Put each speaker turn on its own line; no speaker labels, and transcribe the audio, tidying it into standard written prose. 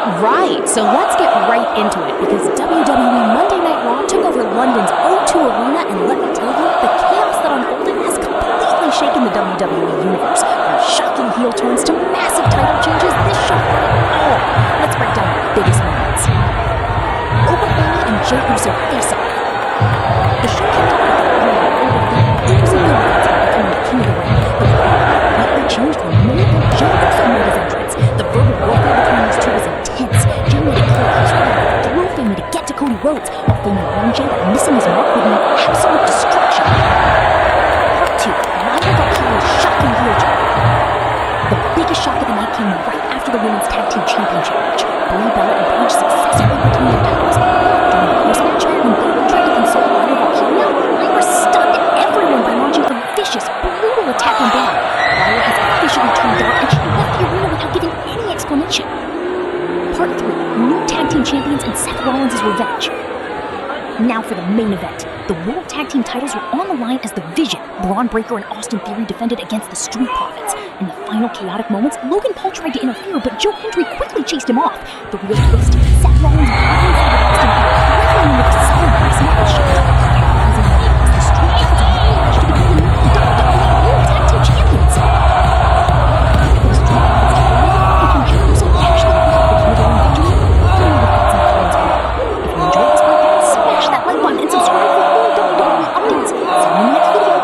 Right, so let's get right into it, because WWE Monday Night Raw took over London's O2 Arena, and let me tell you, the chaos that unfolded has completely shaken the WWE Universe. From shocking heel turns to massive title changes, this show had it all. Let's break down the biggest moments. Oba Femi and Jey Uso face off. The show kicked off with the real Oba Femi losing the events and becoming the king of the ring. The crowd completely changed when main event Jey Uso made his entrance. The verbal warfare between these two was intense. Jey made it clear he's ready to throw Femi to get to Cody Rhodes, while Femi warned Jey that missing his mark would mean absolute destruction. Part 2. Rival Valkyria's shocking heel turn. The biggest shock of the night came right after the Women's Tag Team Championship match. Brie Bella and Paige successfully retained their titles. During the post-match, when Bayley tried to console Rival Valkyria, Lyra stunned everyone by launching a vicious, brutal attack on Bayley. Lyra has officially turned dark, and she left the arena without giving any explanation. Part 3. New Tag Team Champions and Seth Rollins' revenge. Now for the main event. The World Tag Team titles were on the line as The Vision, Braun Breaker and Austin Theory defended against the Street Profits. In the final chaotic moments, Logan Paul tried to interfere, but Joe Hendry quickly chased him off. The real twist, Seth Rollins blindsided Austin Theory, threatening him with a solid brass knuckle shot. As the Street Profits won the match to become the new WWE World Tag Team Champions. The Street Profits and Jey Uso actually picked up the Canadian victory. If you enjoyed this podcast, smash that like button and subscribe for more WWE updates. See you in the next video.